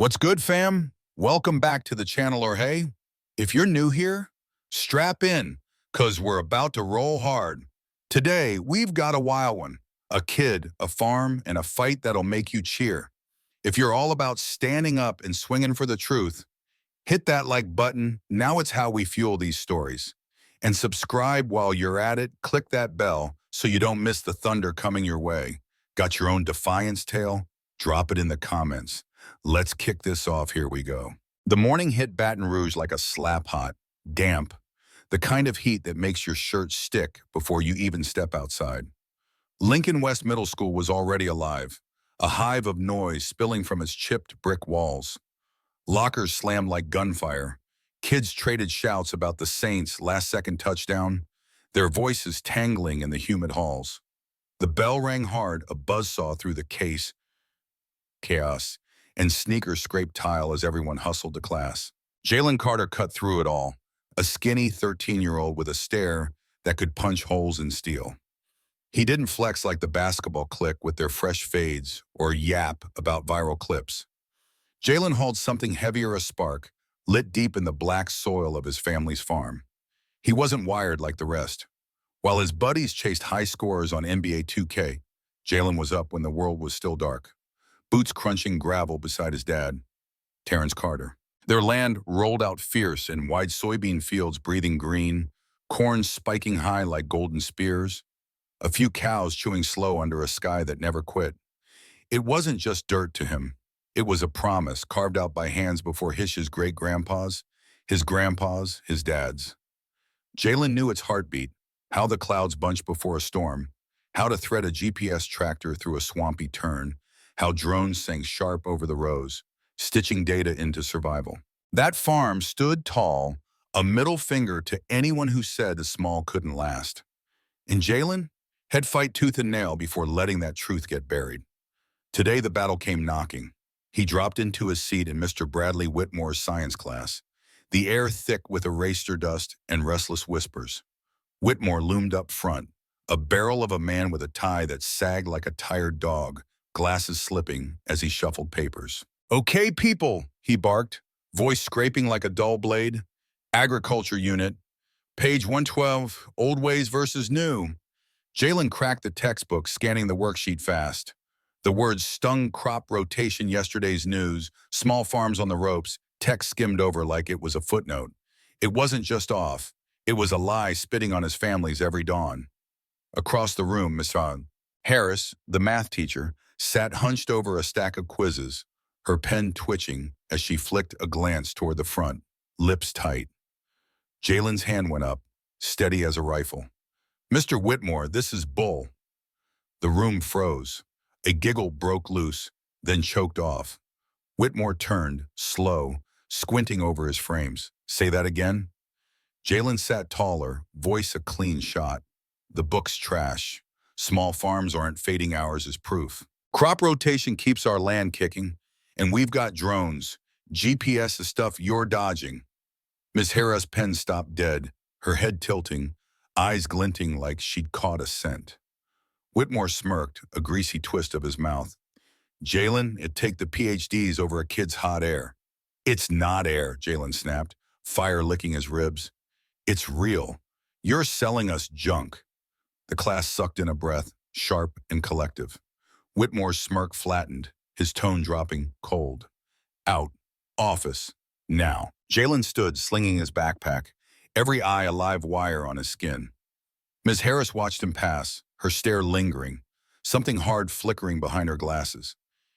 What's good, fam? Welcome back to the channel, or hey, if you're new here, strap in, cause we're about to roll hard. Today, we've got a wild one. A kid, a farm, and a fight that'll make you cheer. If you're all about standing up and swinging for the truth, hit that like button. Now it's how we fuel these stories. And subscribe while you're at it. Click that bell so you don't miss the thunder coming your way. Got your own Defiance tale? Drop it in the comments. Let's kick this off. Here we go. The morning hit Baton Rouge like a slap hot, damp, the kind of heat that makes your shirt stick before you even step outside. Lincoln West Middle School was already alive, a hive of noise spilling from its chipped brick walls. Lockers slammed like gunfire. Kids traded shouts about the Saints' last-second touchdown, their voices tangling in the humid halls. The bell rang hard, a buzzsaw through the chaos, and sneakers scraped tile as everyone hustled to class. Jalen Carter cut through it all, a skinny 13-year-old with a stare that could punch holes in steel. He didn't flex like the basketball clique with their fresh fades or yap about viral clips. Jalen hauled something heavier, a spark, lit deep in the black soil of his family's farm. He wasn't wired like the rest. While his buddies chased high scores on NBA 2K, Jalen was up when the world was still dark, boots crunching gravel beside his dad, Terrence Carter. Their land rolled out fierce in wide soybean fields breathing green, corn spiking high like golden spears, a few cows chewing slow under a sky that never quit. It wasn't just dirt to him. It was a promise carved out by hands before his great-grandpas, his grandpas, his dads. Jalen knew its heartbeat, how the clouds bunch before a storm, how to thread a GPS tractor through a swampy turn, how drones sang sharp over the rows, stitching data into survival. That farm stood tall, a middle finger to anyone who said a small couldn't last. And Jalen had fight tooth and nail before letting that truth get buried. Today the battle came knocking. He dropped into his seat in Mr. Bradley Whitmore's science class, the air thick with eraser dust and restless whispers. Whitmore loomed up front, a barrel of a man with a tie that sagged like a tired dog, glasses slipping as he shuffled papers. "Okay, people," he barked, voice scraping like a dull blade. "Agriculture unit, page 112, old ways versus new." Jalen cracked the textbook, scanning the worksheet fast. The words stung crop rotation, yesterday's news, small farms on the ropes, text skimmed over like it was a footnote. It wasn't just off. It was a lie spitting on his family's every dawn. Across the room, Miss Harris, the math teacher, sat hunched over a stack of quizzes, her pen twitching as she flicked a glance toward the front, lips tight. Jalen's hand went up, steady as a rifle. "Mr. Whitmore, this is bull." The room froze. A giggle broke loose, then choked off. Whitmore turned, slow, squinting over his frames. "Say that again?" Jalen sat taller, voice a clean shot. "The book's trash. Small farms aren't fading hours as proof. Crop rotation keeps our land kicking, and we've got drones. GPS is stuff you're dodging." Miss Harris' pen stopped dead, her head tilting, eyes glinting like she'd caught a scent. Whitmore smirked, a greasy twist of his mouth. "Jalen, it'd take the PhDs over a kid's hot air." "It's not air," Jalen snapped, fire licking his ribs. "It's real. You're selling us junk." The class sucked in a breath, sharp and collective. Whitmore's smirk flattened, his tone dropping cold. "Out. Office. Now." Jalen stood, slinging his backpack, every eye a live wire on his skin. Ms. Harris watched him pass, her stare lingering, something hard flickering behind her glasses.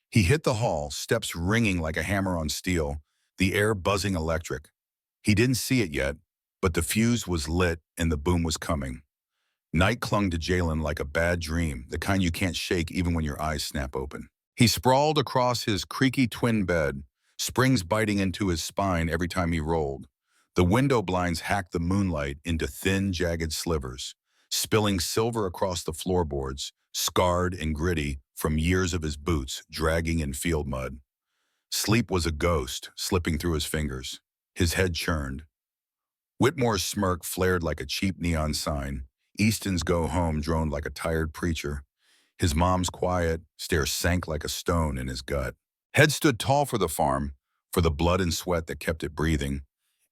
He hit the hall, steps ringing like a hammer on steel, the air buzzing electric. He didn't see it yet, but the fuse was lit and the boom was coming. Night clung to Jalen like a bad dream, the kind you can't shake even when your eyes snap open. He sprawled across his creaky twin bed, springs biting into his spine every time he rolled. The window blinds hacked the moonlight into thin, jagged slivers, spilling silver across the floorboards, scarred and gritty from years of his boots dragging in field mud. Sleep was a ghost, slipping through his fingers. His head churned. Whitmore's smirk flared like a cheap neon sign. Easton's "Go Home" droned like a tired preacher. His mom's quiet stare sank like a stone in his gut. Head stood tall for the farm, for the blood and sweat that kept it breathing,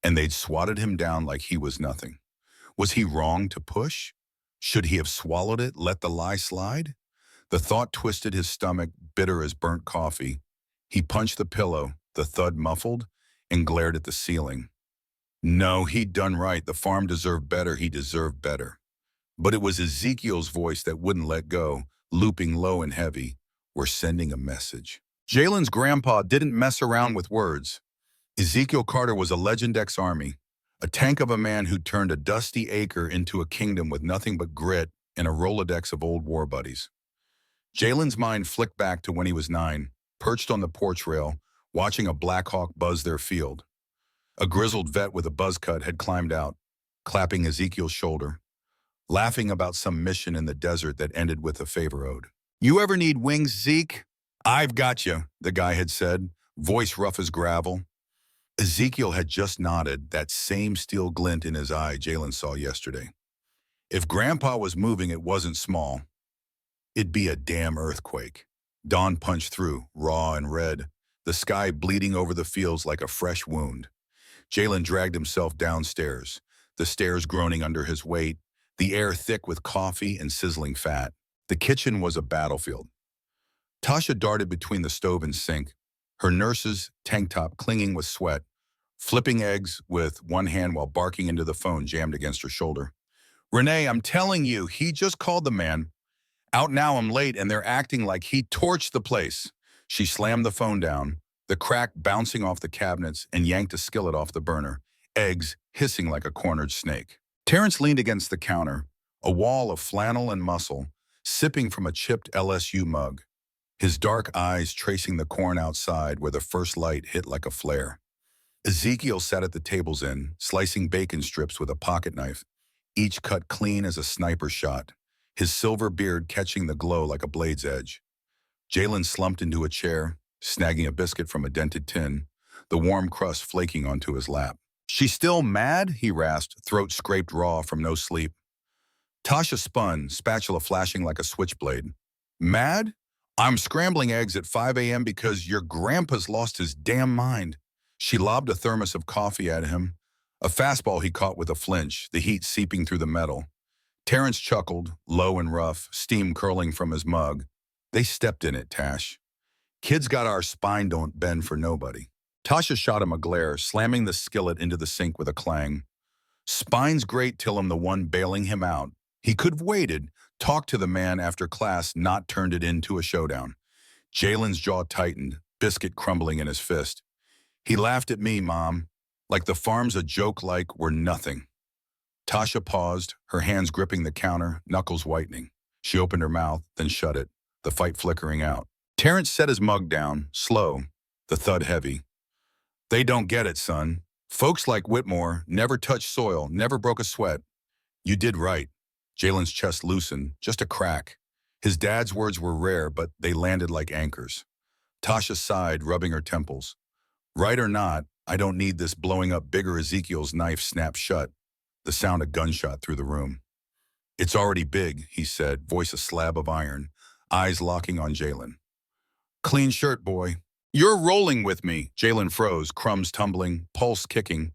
and they'd swatted him down like he was nothing. Was he wrong to push? Should he have swallowed it, let the lie slide? The thought twisted his stomach, bitter as burnt coffee. He punched the pillow, the thud muffled, and glared at the ceiling. No, he'd done right. The farm deserved better. He deserved better. But it was Ezekiel's voice that wouldn't let go, looping low and heavy. We're sending a message. Jalen's grandpa didn't mess around with words. Ezekiel Carter was a legend ex-Army, a tank of a man who turned a dusty acre into a kingdom with nothing but grit and a Rolodex of old war buddies. Jalen's mind flicked back to when he was 9, perched on the porch rail, watching a Black Hawk buzz their field. A grizzled vet with a buzz cut had climbed out, clapping Ezekiel's shoulder, laughing about some mission in the desert that ended with a favor ode. You ever need wings, Zeke? I've got you, the guy had said, voice rough as gravel. Ezekiel had just nodded, that same steel glint in his eye Jalen saw yesterday. If Grandpa was moving, it wasn't small. It'd be a damn earthquake. Dawn punched through, raw and red, the sky bleeding over the fields like a fresh wound. Jalen dragged himself downstairs, the stairs groaning under his weight, the air thick with coffee and sizzling fat. The kitchen was a battlefield. Tasha darted between the stove and sink, her nurse's tank top clinging with sweat, flipping eggs with one hand while barking into the phone jammed against her shoulder. Renee, I'm telling you, he just called the man. Out now, I'm late, and they're acting like he torched the place. She slammed the phone down, the crack bouncing off the cabinets, and yanked a skillet off the burner, eggs hissing like a cornered snake. Terrence leaned against the counter, a wall of flannel and muscle, sipping from a chipped LSU mug, his dark eyes tracing the corn outside where the first light hit like a flare. Ezekiel sat at the table's end, slicing bacon strips with a pocket knife, each cut clean as a sniper shot, his silver beard catching the glow like a blade's edge. Jalen slumped into a chair, snagging a biscuit from a dented tin, the warm crust flaking onto his lap. She's still mad? He rasped, throat scraped raw from no sleep. Tasha spun, spatula flashing like a switchblade. Mad? I'm scrambling eggs at 5 a.m. because your grandpa's lost his damn mind. She lobbed a thermos of coffee at him, a fastball he caught with a flinch, the heat seeping through the metal. Terrence chuckled, low and rough, steam curling from his mug. They stepped in it, Tash. Kids got our spine don't bend for nobody. Tasha shot him a glare, slamming the skillet into the sink with a clang. Spine's great till I'm the one bailing him out. He could have waited, talked to the man after class, not turned it into a showdown. Jalen's jaw tightened, biscuit crumbling in his fist. He laughed at me, Mom, like the farm's a joke like we're nothing. Tasha paused, her hands gripping the counter, knuckles whitening. She opened her mouth, then shut it, the fight flickering out. Terrence set his mug down, slow, the thud heavy. They don't get it, son. Folks like Whitmore never touched soil, never broke a sweat. You did right. Jalen's chest loosened, just a crack. His dad's words were rare, but they landed like anchors. Tasha sighed, rubbing her temples. Right or not, I don't need this blowing up bigger. Ezekiel's knife snapped shut, the sound of gunshot through the room. It's already big, he said, voice a slab of iron, eyes locking on Jalen. Clean shirt, boy. You're rolling with me. Jalen froze, crumbs tumbling, pulse kicking.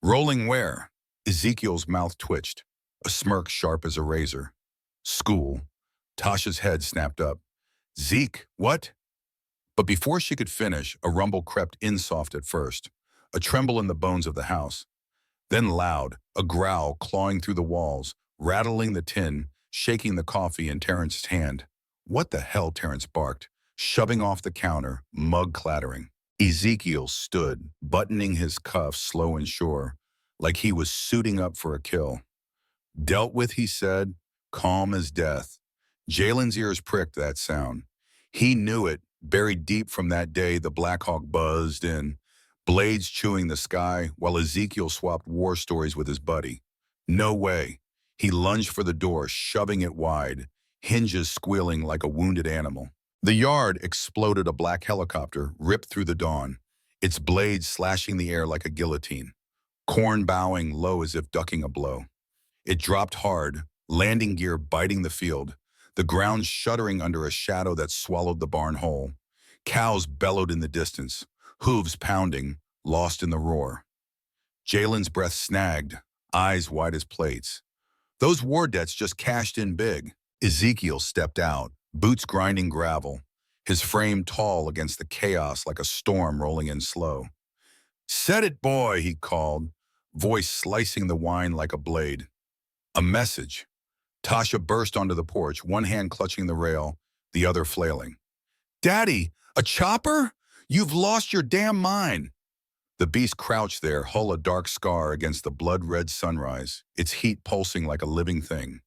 Rolling where? Ezekiel's mouth twitched, a smirk sharp as a razor. School. Tasha's head snapped up. Zeke, what? But before she could finish, a rumble crept in soft at first, a tremble in the bones of the house. Then loud, a growl clawing through the walls, rattling the tin, shaking the coffee in Terrence's hand. What the hell, Terrence barked, shoving off the counter, mug clattering. Ezekiel stood, buttoning his cuffs slow and sure, like he was suiting up for a kill. Dealt with, he said, calm as death. Jalen's ears pricked that sound. He knew it, buried deep from that day the Black Hawk buzzed in, blades chewing the sky while Ezekiel swapped war stories with his buddy. No way. He lunged for the door, shoving it wide, hinges squealing like a wounded animal. The yard exploded. A black helicopter ripped through the dawn, its blades slashing the air like a guillotine, corn bowing low as if ducking a blow. It dropped hard, landing gear biting the field, the ground shuddering under a shadow that swallowed the barn whole. Cows bellowed in the distance, hooves pounding, lost in the roar. Jalen's breath snagged, eyes wide as plates. Those war debts just cashed in big. Ezekiel stepped out, boots grinding gravel, his frame tall against the chaos like a storm rolling in slow. "Set it, boy," he called, voice slicing the wine like a blade. A message. Tasha burst onto the porch, one hand clutching the rail, the other flailing. "Daddy, a chopper? You've lost your damn mind." The beast crouched there, hull a dark scar against the blood-red sunrise, its heat pulsing like a living thing.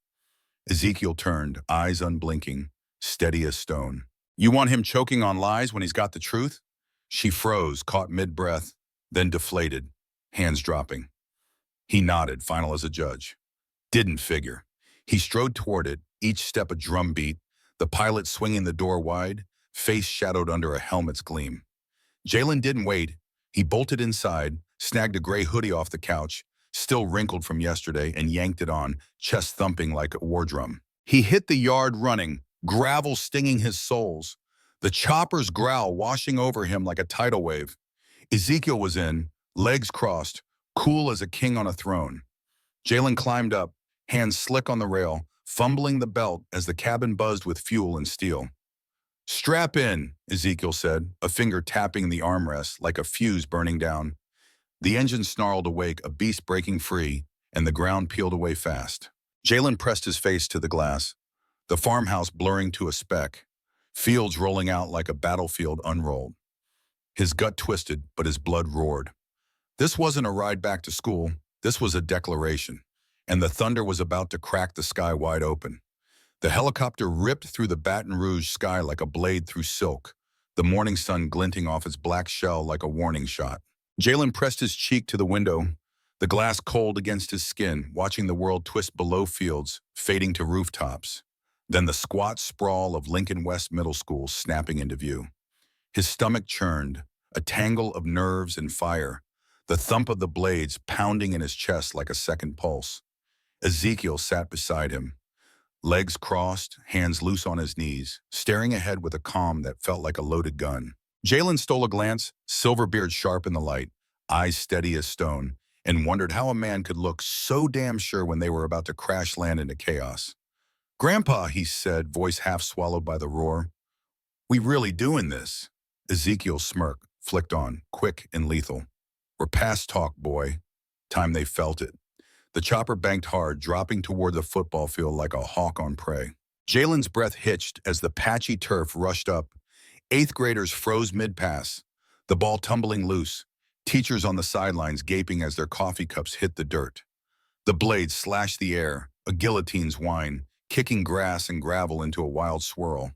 Ezekiel turned, eyes unblinking, steady as stone. "You want him choking on lies when he's got the truth?" She froze, caught mid-breath, then deflated, hands dropping. He nodded, final as a judge. Didn't figure. He strode toward it, each step a drumbeat, the pilot swinging the door wide, face shadowed under a helmet's gleam. Jalen didn't wait. He bolted inside, snagged a gray hoodie off the couch, still wrinkled from yesterday, and yanked it on, chest thumping like a war drum. He hit the yard running, gravel stinging his soles, the chopper's growl washing over him like a tidal wave. Ezekiel was in, legs crossed, cool as a king on a throne. Jalen climbed up, hands slick on the rail, fumbling the belt as the cabin buzzed with fuel and steel. "Strap in," Ezekiel said, a finger tapping the armrest like a fuse burning down. The engine snarled awake, a beast breaking free, and the ground peeled away fast. Jalen pressed his face to the glass, the farmhouse blurring to a speck, fields rolling out like a battlefield unrolled. His gut twisted, but his blood roared. This wasn't a ride back to school, this was a declaration, and the thunder was about to crack the sky wide open. The helicopter ripped through the Baton Rouge sky like a blade through silk, the morning sun glinting off its black shell like a warning shot. Jalen pressed his cheek to the window, the glass cold against his skin, watching the world twist below fields, fading to rooftops. Then the squat sprawl of Lincoln West Middle School snapping into view. His stomach churned, a tangle of nerves and fire, the thump of the blades pounding in his chest like a second pulse. Ezekiel sat beside him, legs crossed, hands loose on his knees, staring ahead with a calm that felt like a loaded gun. Jalen stole a glance, silver beard sharp in the light, eyes steady as stone, and wondered how a man could look so damn sure when they were about to crash land into chaos. "Grandpa," he said, voice half swallowed by the roar. "We really doing this?" Ezekiel's smirk flicked on, quick and lethal. "We're past talk, boy." Time they felt it. The chopper banked hard, dropping toward the football field like a hawk on prey. Jalen's breath hitched as the patchy turf rushed up. Eighth graders froze mid-pass, the ball tumbling loose, teachers on the sidelines gaping as their coffee cups hit the dirt. The blades slashed the air, a guillotine's whine, kicking grass and gravel into a wild swirl.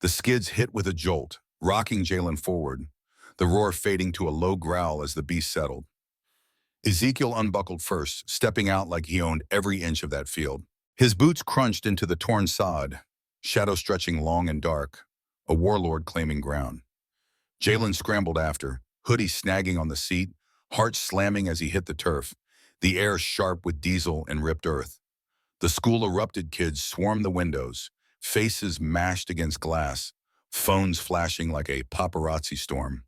The skids hit with a jolt, rocking Jalen forward, the roar fading to a low growl as the beast settled. Ezekiel unbuckled first, stepping out like he owned every inch of that field. His boots crunched into the torn sod, shadow stretching long and dark, a warlord claiming ground. Jalen scrambled after, hoodie snagging on the seat, heart slamming as he hit the turf, the air sharp with diesel and ripped earth. The school erupted, kids swarmed the windows, faces mashed against glass, phones flashing like a paparazzi storm.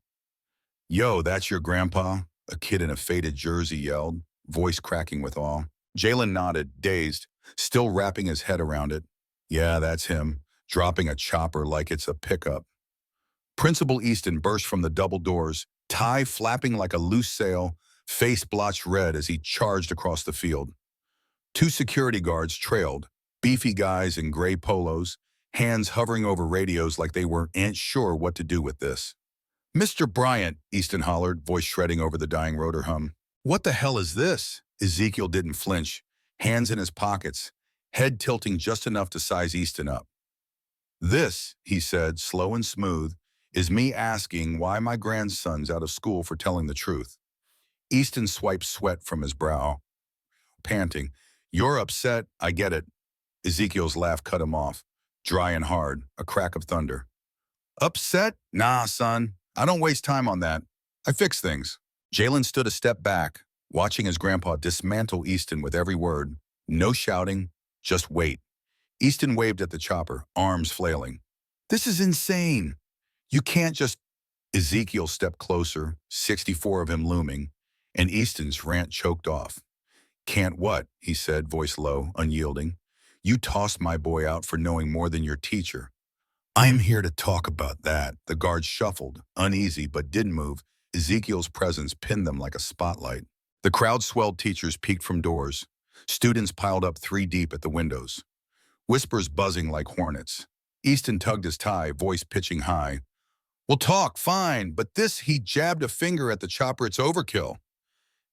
"Yo, that's your grandpa?" A kid in a faded jersey yelled, voice cracking with awe. Jalen nodded, dazed, still wrapping his head around it. "Yeah, that's him, dropping a chopper like it's a pickup." Principal Easton burst from the double doors, tie flapping like a loose sail, face blotched red as he charged across the field. Two security guards trailed, beefy guys in gray polos, hands hovering over radios like they weren't sure what to do with this. "Mr. Bryant," Easton hollered, voice shredding over the dying rotor hum. "What the hell is this?" Ezekiel didn't flinch, hands in his pockets, head tilting just enough to size Easton up. "This," he said, slow and smooth, "is me asking why my grandson's out of school for telling the truth." Easton swiped sweat from his brow, panting. "You're upset, I get it." Ezekiel's laugh cut him off, dry and hard, a crack of thunder. "Upset? Nah, son. I don't waste time on that. I fix things." Jalen stood a step back, watching his grandpa dismantle Easton with every word. No shouting, just wait. Easton waved at the chopper, arms flailing. "This is insane. You can't just... Ezekiel stepped closer, 64 of him looming, and Easton's rant choked off. Can't what? He said, voice low, unyielding. You tossed my boy out for knowing more than your teacher. I'm here to talk about that. The guards shuffled, uneasy but didn't move. Ezekiel's presence pinned them like a spotlight. The crowd swelled, teachers peeked from doors. Students piled up 3 deep at the windows. Whispers buzzing like hornets. Easton tugged his tie, voice pitching high. We'll talk, fine, but this... He jabbed a finger at the chopper. It's overkill.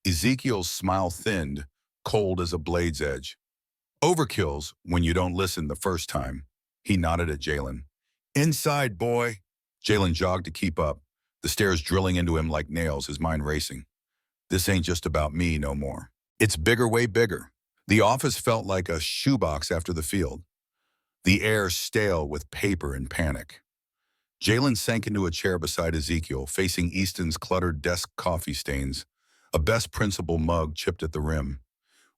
Ezekiel's smile thinned, cold as a blade's edge. Overkill's when you don't listen the first time. He nodded at Jalen. Inside, boy. Jalen jogged to keep up, the stairs drilling into him like nails, his mind racing. This ain't just about me no more. It's bigger, way bigger. The office felt like a shoebox after the field. The air stale with paper and panic. Jalen sank into a chair beside Ezekiel, facing Easton's cluttered desk coffee stains, a best principal mug chipped at the rim.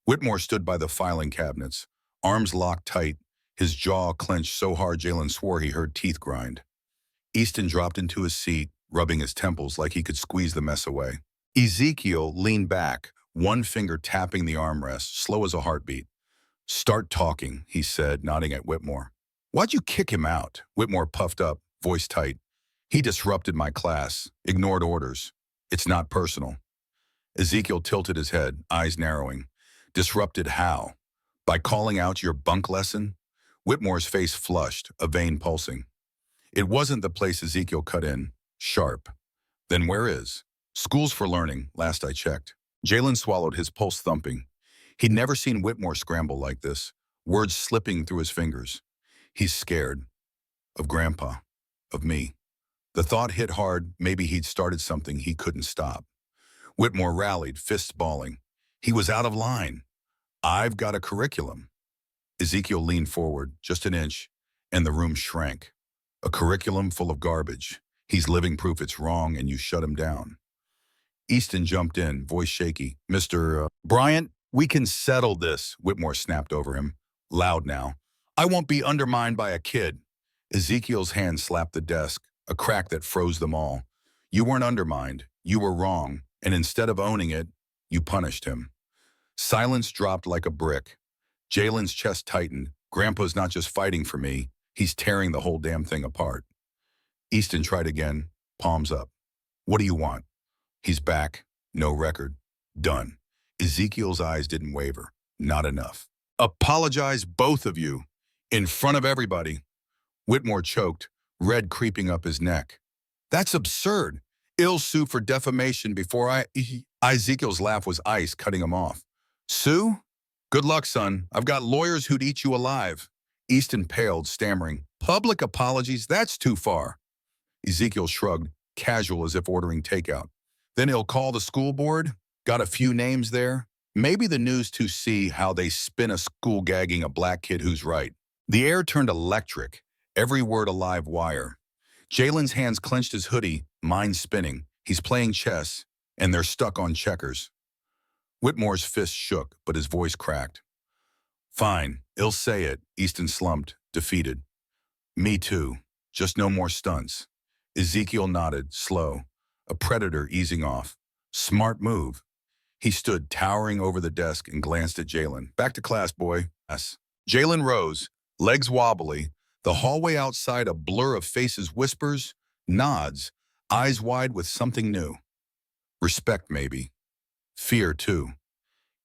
Whitmore stood by the filing cabinets, arms locked tight, his jaw clenched so hard Jalen swore he heard teeth grind. Easton dropped into his seat, rubbing his temples like he could squeeze the mess away. Ezekiel leaned back, one finger tapping the armrest, slow as a heartbeat. Start talking, he said, nodding at Whitmore. Why'd you kick him out? Whitmore puffed up, voice tight. He disrupted my class, ignored orders. It's not personal. Ezekiel tilted his head, eyes narrowing. Disrupted how? By calling out your bunk lesson? Whitmore's face flushed, a vein pulsing. It wasn't the place. Ezekiel cut in, sharp. Then where is? School's for learning, last I checked. Jalen swallowed, his pulse thumping. He'd never seen Whitmore scramble like this, words slipping through his fingers. He's scared. Of Grandpa. Of me. The thought hit hard. Maybe he'd started something he couldn't stop. Whitmore rallied, fists balling. He was out of line. I've got a curriculum. Ezekiel leaned forward, just an inch, and the room shrank. A curriculum full of garbage. He's living proof it's wrong, and you shut him down. Easton jumped in, voice shaky. Mr. Bryant, we can settle this, Whitmore snapped over him. Loud now. I won't be undermined by a kid. Ezekiel's hand slapped the desk, a crack that froze them all. You weren't undermined. You were wrong, and instead of owning it, you punished him. Silence dropped like a brick. Jalen's chest tightened. Grandpa's not just fighting for me. He's tearing the whole damn thing apart. Easton tried again, palms up. What do you want? He's back. No record. Done. Ezekiel's eyes didn't waver. Not enough. Apologize, both of you. In front of everybody. Whitmore choked, red creeping up his neck. That's absurd. I'll sue for defamation before Ezekiel's laugh was ice, cutting him off. Sue? Good luck, son. I've got lawyers who'd eat you alive. Easton paled, stammering. Public apologies? That's too far. Ezekiel shrugged, casual as if ordering takeout. Then he'll call the school board? Got a few names there? Maybe the news to see how they spin a school gagging a black kid who's right. The air turned electric, every word a live wire. Jalen's hands clenched his hoodie, mind spinning. He's playing chess, and they're stuck on checkers. Whitmore's fist shook, but his voice cracked. Fine, I'll say it, Easton slumped, defeated. Me too, just no more stunts. Ezekiel nodded, slow, a predator easing off. Smart move. He stood towering over the desk and glanced at Jalen. Back to class, boy. Yes. Jalen rose, legs wobbly, the hallway outside a blur of faces, whispers, nods, eyes wide with something new. Respect, maybe. Fear, too.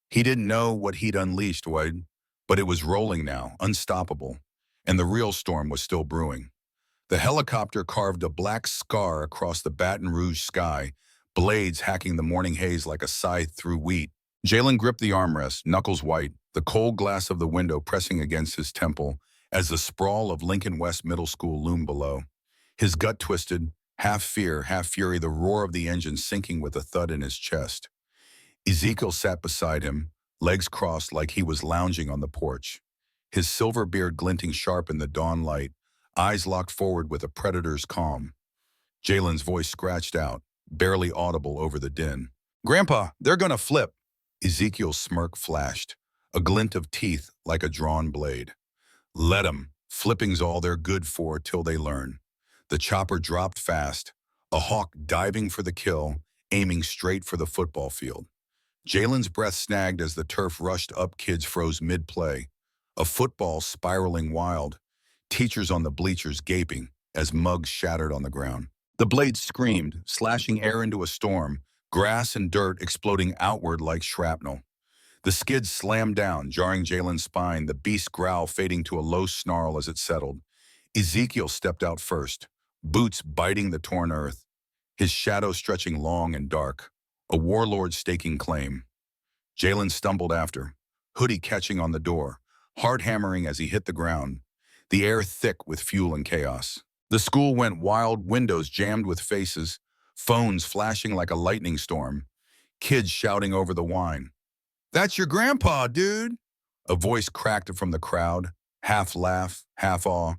He didn't know what he'd unleashed, Wade, but it was rolling now, unstoppable, and the real storm was still brewing. The helicopter carved a black scar across the Baton Rouge sky, blades hacking the morning haze like a scythe through wheat. Jalen gripped the armrest, knuckles white, the cold glass of the window pressing against his temple as the sprawl of Lincoln West Middle School loomed below. His gut twisted, half fear, half fury, the roar of the engine sinking with a thud in his chest. Ezekiel sat beside him, legs crossed like he was lounging on the porch, his silver beard glinting sharp in the dawn light, eyes locked forward with a predator's calm. Jalen's voice scratched out, barely audible over the din. Grandpa, they're gonna flip. Ezekiel's smirk flashed, a glint of teeth like a drawn blade. Let 'em. Flipping's all they're good for till they learn. The chopper dropped fast, a hawk diving for the kill, aiming straight for the football field. Jalen's breath snagged as the turf rushed up, kids froze mid-play. A football spiraling wild, teachers on the bleachers gaping as mugs shattered on the ground. The blade screamed, slashing air into a storm, grass and dirt exploding outward like shrapnel. The skid slammed down, jarring Jalen's spine, the beast's growl fading to a low snarl as it settled. Ezekiel stepped out first, boots biting the torn earth, his shadow stretching long and dark, a warlord staking claim. Jalen stumbled after, hoodie catching on the door, heart hammering as he hit the ground, the air thick with fuel and chaos. The school went wild, windows jammed with faces, phones flashing like a lightning storm, kids shouting over the whine. "That's your grandpa, dude!" A voice cracked from the crowd, half laugh, half awe.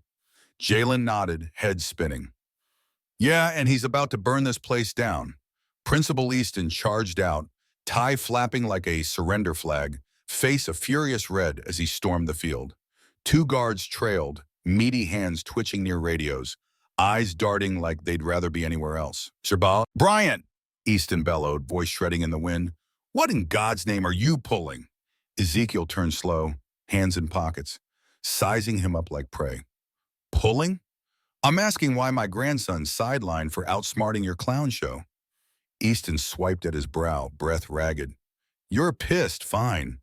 Jalen nodded, head spinning. "Yeah, and he's about to burn this place down." Principal Easton charged out, tie flapping like a surrender flag, face a furious red as he stormed the field. Two guards trailed, meaty hands twitching near radios, eyes darting like they'd rather be anywhere else. "Sir Bryant!" Easton bellowed, voice shredding in the wind. "What in God's name are you pulling?" Ezekiel turned slow, hands in pockets, sizing him up like prey. "Pulling? I'm asking why my grandson's sidelined for outsmarting your clown show." Easton swiped at his brow, breath ragged. "You're pissed, fine.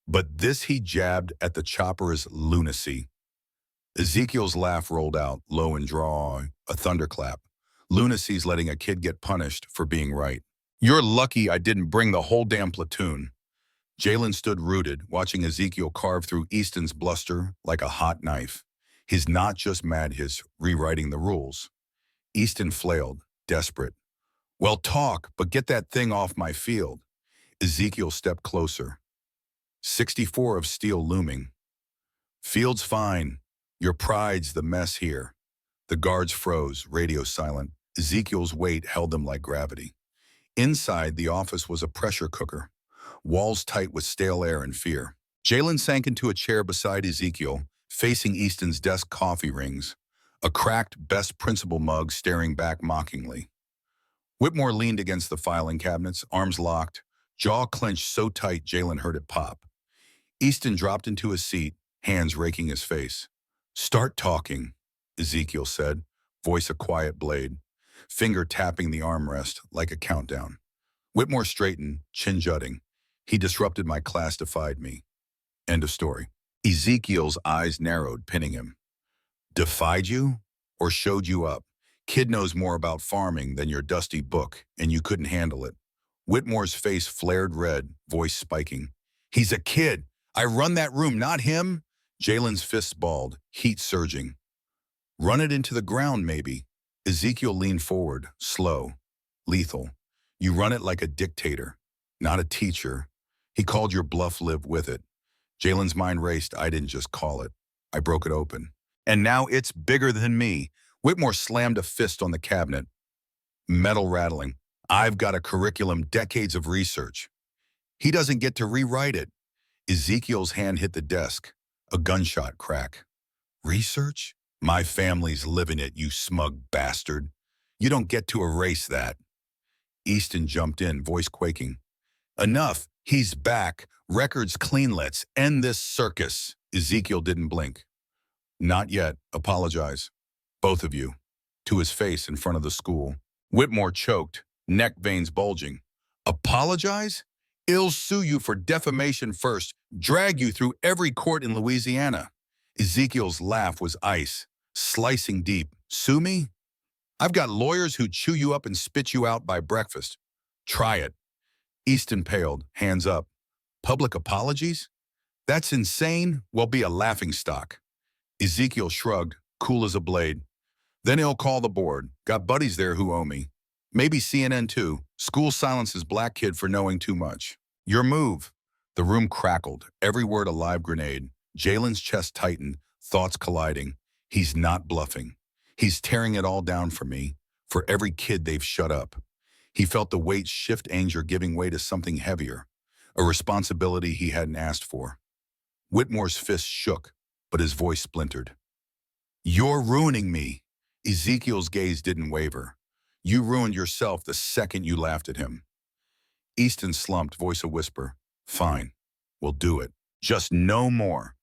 But this," he jabbed at the chopper, "is lunacy." Ezekiel's laugh rolled out, low and drawling, a thunderclap. "Lunacy's letting a kid get punished for being right. You're lucky I didn't bring the whole damn platoon." Jalen stood rooted, watching Ezekiel carve through Easton's bluster like a hot knife. He's not just mad, he's rewriting the rules. Easton flailed, desperate. "Well, talk, but get that thing off my field." Ezekiel stepped closer. 64 of steel looming. "Field's fine. Your pride's the mess here." The guards froze, radio silent. Ezekiel's weight held them like gravity. Inside, the office was a pressure cooker, walls tight with stale air and fear. Jalen sank into a chair beside Ezekiel, facing Easton's desk, coffee rings, a cracked best principal mug staring back mockingly. Whitmore leaned against the filing cabinets, arms locked, jaw clenched so tight Jalen heard it pop. Easton dropped into his seat, hands raking his face. "Start talking," Ezekiel said, voice a quiet blade, finger tapping the armrest like a countdown. Whitmore straightened, chin jutting. "He disrupted my class, defied me. End of story." Ezekiel's eyes narrowed, pinning him. "Defied you? Or showed you up? Kid knows more about farming than your dusty book, and you couldn't handle it." Whitmore's face flared red, voice spiking. "He's a kid. I run that room, not him." Jalen's fists balled, heat surging. "Run it into the ground, maybe." Ezekiel leaned forward, slow, lethal. "You run it like a dictator, not a teacher. He called your bluff, live with it." Jalen's mind raced. "I didn't just call it. I broke it open. And now it's bigger than me." Whitmore slammed a fist on the cabinet, metal rattling. "I've got a curriculum, decades of research. He doesn't get to rewrite it." Ezekiel's hand hit the desk, a gunshot crack. "Research? My family's living it, you smug bastard. You don't get to erase that." Easton jumped in, voice quaking. "Enough. He's back. Records clean. Let's end this circus." Ezekiel didn't blink. "Not yet. Apologize. Both of you." To his face in front of the school. Whitmore choked, neck veins bulging. "Apologize? I'll sue you for defamation first, drag you through every court in Louisiana." Ezekiel's laugh was ice, slicing deep. "Sue me? I've got lawyers who chew you up and spit you out by breakfast. Try it." Easton paled, hands up. "Public apologies? That's insane. We'll be a laughingstock." Ezekiel shrugged, cool as a blade. "Then he'll call the board. Got buddies there who owe me. Maybe CNN too. School silences black kid for knowing too much. Your move." The room crackled, every word a live grenade. Jalen's chest tightened, thoughts colliding. He's not bluffing. He's tearing it all down for me, for every kid they've shut up. He felt the weight shift, anger giving way to something heavier, a responsibility he hadn't asked for. Whitmore's fist shook, but his voice splintered. "You're ruining me. Ezekiel's gaze didn't waver. You ruined yourself the second you laughed at him. Easton slumped, voice a whisper. Fine, we'll do it. Just no more.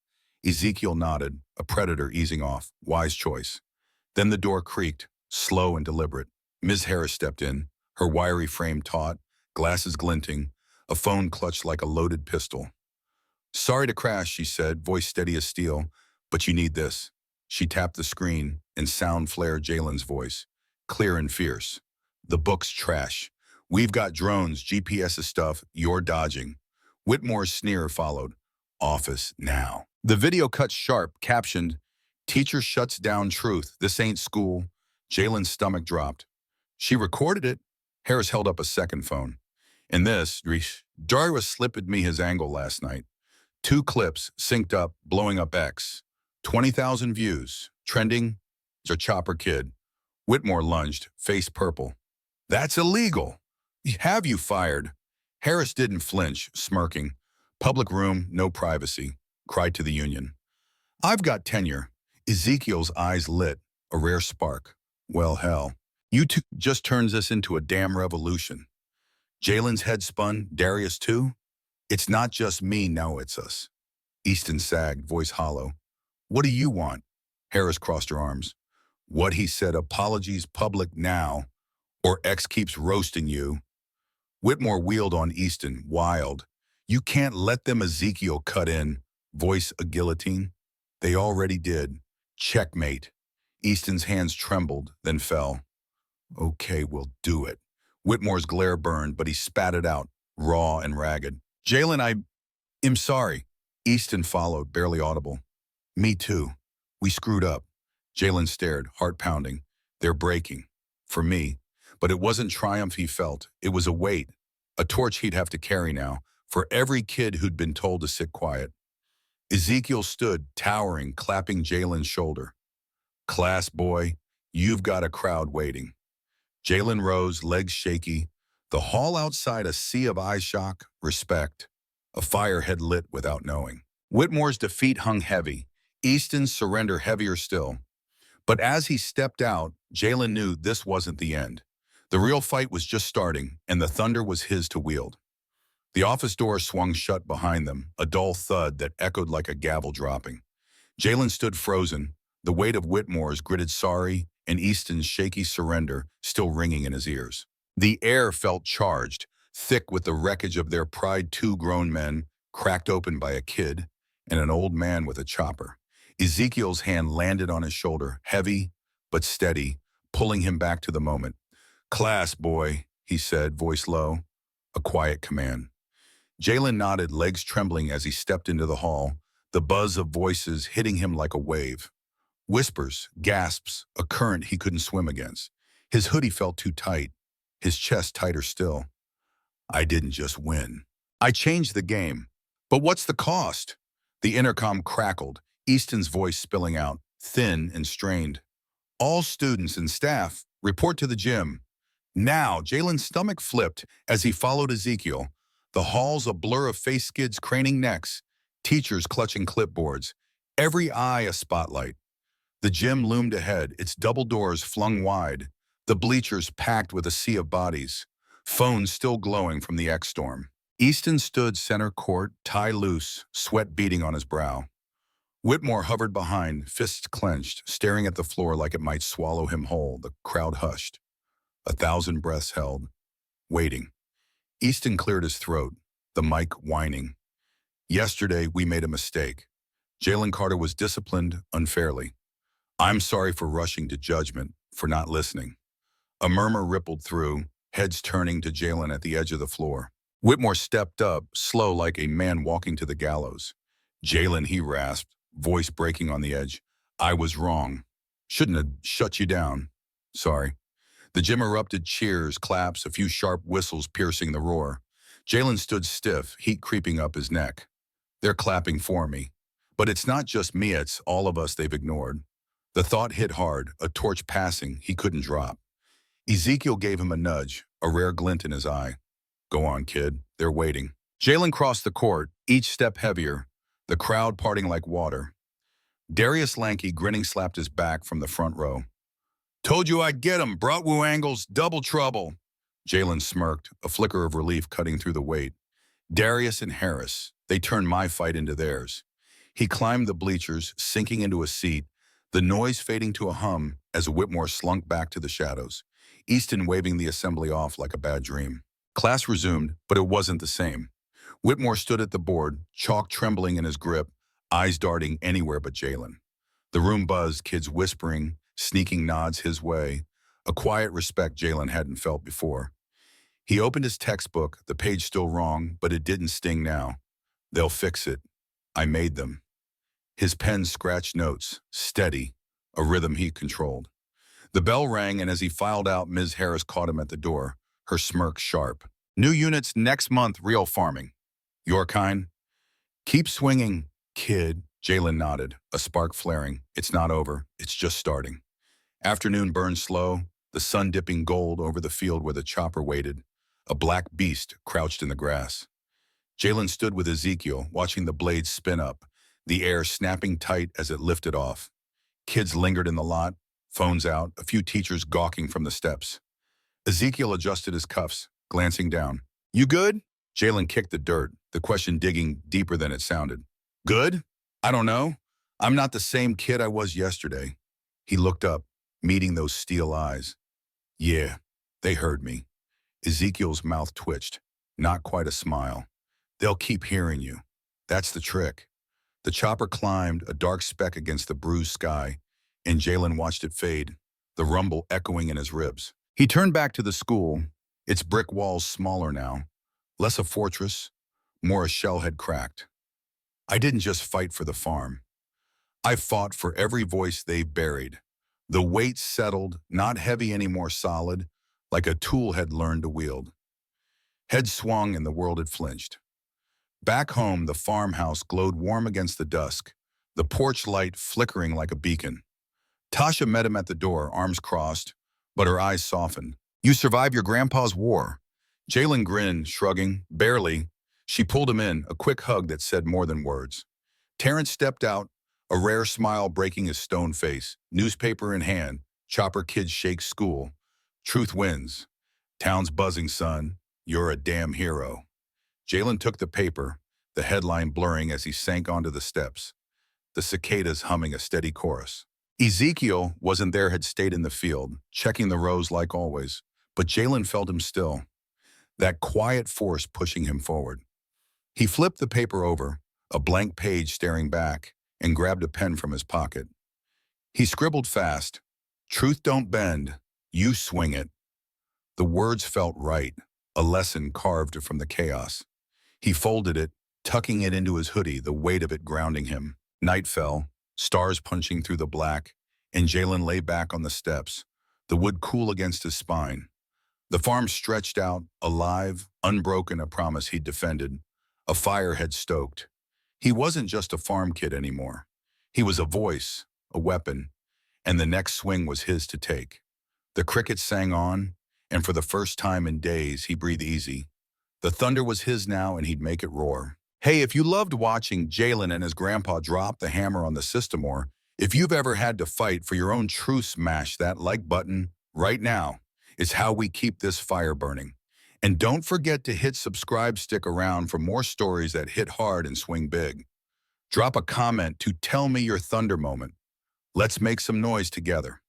Ezekiel nodded, a predator easing off. Wise choice. Then the door creaked, slow and deliberate. Ms. Harris stepped in, her wiry frame taut, glasses glinting, a phone clutched like a loaded pistol. Sorry to crash, she said, voice steady as steel, but you need this. She tapped the screen, and sound flared Jalen's voice, clear and fierce. The book's trash. We've got drones, GPS stuff, you're dodging. Whitmore's sneer followed. Office now. The video cut sharp, captioned, Teacher shuts down truth. This ain't school. Jalen's stomach dropped. She recorded it. Harris held up a second phone. In this, Darius slipped me his angle last night. 2 clips, synced up, blowing up X. 20,000 views. Trending, a chopper kid. Whitmore lunged, face purple. That's illegal. Have you fired? Harris didn't flinch, smirking. Public room, no privacy. Cried to the union. I've got tenure. Ezekiel's eyes lit, a rare spark. Well, hell. You two just turns us into a damn revolution. Jalen's head spun, Darius too? It's not just me, now it's us. Easton sagged, voice hollow. What do you want? Harris crossed her arms. What he said, apologies public now, or X keeps roasting you. Whitmore wheeled on Easton, wild. You can't let them Ezekiel cut in, voice a guillotine. They already did. Checkmate. Easton's hands trembled, then fell. Okay, we'll do it. Whitmore's glare burned, but he spat it out, raw and ragged. Jalen, I'm sorry. Easton followed, barely audible. Me too. We screwed up. Jalen stared, heart pounding. They're breaking. For me. But it wasn't triumph he felt. It was a weight. A torch he'd have to carry now, for every kid who'd been told to sit quiet. Ezekiel stood, towering, clapping Jalen's shoulder. Class boy, you've got a crowd waiting. Jalen rose, legs shaky. The hall outside a sea of eye shock, respect. A fire had lit without knowing. Whitmore's defeat hung heavy. Easton's surrender heavier still. But as he stepped out, Jalen knew this wasn't the end. The real fight was just starting, and the thunder was his to wield. The office door swung shut behind them, a dull thud that echoed like a gavel dropping. Jalen stood frozen, the weight of Whitmore's gritted sorry and Easton's shaky surrender still ringing in his ears. The air felt charged, thick with the wreckage of their pride. 2 grown men, cracked open by a kid, and an old man with a chopper. Ezekiel's hand landed on his shoulder, heavy but steady, pulling him back to the moment. Class, boy, he said, voice low, a quiet command. Jalen nodded, legs trembling as he stepped into the hall, the buzz of voices hitting him like a wave. Whispers, gasps, a current he couldn't swim against. His hoodie felt too tight, his chest tighter still. I didn't just win. I changed the game. But what's the cost? The intercom crackled, Easton's voice spilling out, thin and strained. All students and staff, report to the gym. Now, Jalen's stomach flipped as he followed Ezekiel. The hall's a blur of face skids craning necks, teachers clutching clipboards, every eye a spotlight. The gym loomed ahead, its double doors flung wide, the bleachers packed with a sea of bodies, phones still glowing from the X-storm. Easton stood center court, tie loose, sweat beading on his brow. Whitmore hovered behind, fists clenched, staring at the floor like it might swallow him whole. The crowd hushed. 1,000 breaths held, waiting. Easton cleared his throat, the mic whining. Yesterday, we made a mistake. Jalen Carter was disciplined unfairly. I'm sorry for rushing to judgment, for not listening. A murmur rippled through, heads turning to Jalen at the edge of the floor. Whitmore stepped up, slow like a man walking to the gallows. Jalen, he rasped, voice breaking on the edge. I was wrong. Shouldn't have shut you down. Sorry. The gym erupted, cheers, claps, a few sharp whistles piercing the roar. Jalen stood stiff, heat creeping up his neck. They're clapping for me. But it's not just me, it's all of us they've ignored. The thought hit hard, a torch passing he couldn't drop. Ezekiel gave him a nudge, a rare glint in his eye. Go on, kid. They're waiting. Jalen crossed the court, each step heavier, the crowd parting like water. Darius Lanky, grinning, slapped his back from the front row. Told you I'd get him. Brought Wu angles, double trouble. Jalen smirked, a flicker of relief cutting through the weight. Darius and Harris, they turned my fight into theirs. He climbed the bleachers, sinking into a seat, the noise fading to a hum as Whitmore slunk back to the shadows, Easton waving the assembly off like a bad dream. Class resumed, but it wasn't the same. Whitmore stood at the board, chalk trembling in his grip, eyes darting anywhere but Jalen. The room buzzed, kids whispering, sneaking nods his way, a quiet respect Jalen hadn't felt before. He opened his textbook, the page still wrong, but it didn't sting now. They'll fix it. I made them. His pen scratched notes, steady, a rhythm he controlled. The bell rang, and as he filed out, Ms. Harris caught him at the door, her smirk sharp. New units next month, real farming. Your kind? Keep swinging, kid. Jalen nodded, a spark flaring. It's not over. It's just starting. Afternoon burned slow, the sun dipping gold over the field where the chopper waited, a black beast crouched in the grass. Jalen stood with Ezekiel, watching the blades spin up, the air snapping tight as it lifted off. Kids lingered in the lot, phones out, a few teachers gawking from the steps. Ezekiel adjusted his cuffs, glancing down. You good? Jalen kicked the dirt, the question digging deeper than it sounded. Good? I don't know. I'm not the same kid I was yesterday. He looked up, meeting those steel eyes. Yeah, they heard me. Ezekiel's mouth twitched, not quite a smile. They'll keep hearing you. That's the trick. The chopper climbed, a dark speck against the bruised sky, and Jalen watched it fade, the rumble echoing in his ribs. He turned back to the school, its brick walls smaller now, less a fortress, more a shell had cracked. I didn't just fight for the farm. I fought for every voice they buried. The weight settled, not heavy anymore, solid, like a tool had learned to wield. Head swung and the world had flinched. Back home, the farmhouse glowed warm against the dusk, the porch light flickering like a beacon. Tasha met him at the door, arms crossed, but her eyes softened. You survived your grandpa's war. Jalen grinned, shrugging. Barely. She pulled him in, a quick hug that said more than words. Terrence stepped out, a rare smile breaking his stone face, newspaper in hand. Chopper kids shake school. Truth wins. Town's buzzing, son. You're a damn hero. Jalen took the paper, the headline blurring as he sank onto the steps, the cicadas humming a steady chorus. Ezekiel wasn't there, had stayed in the field, checking the rows like always, but Jalen felt him still, that quiet force pushing him forward. He flipped the paper over, a blank page staring back, and grabbed a pen from his pocket. He scribbled fast, "Truth don't bend, you swing it." The words felt right, a lesson carved from the chaos. He folded it, tucking it into his hoodie, the weight of it grounding him. Night fell, stars punching through the black, and Jalen lay back on the steps, the wood cool against his spine. The farm stretched out, alive, unbroken, a promise he'd defended. A fire had stoked. He wasn't just a farm kid anymore. He was a voice, a weapon, and the next swing was his to take. The crickets sang on, and for the first time in days, he breathed easy. The thunder was his now, and he'd make it roar. Hey, if you loved watching Jalen and his grandpa drop the hammer on the system, or if you've ever had to fight for your own truth, smash that like button right now. It's how we keep this fire burning. And don't forget to hit subscribe, stick around for more stories that hit hard and swing big. Drop a comment to tell me your thunder moment. Let's make some noise together.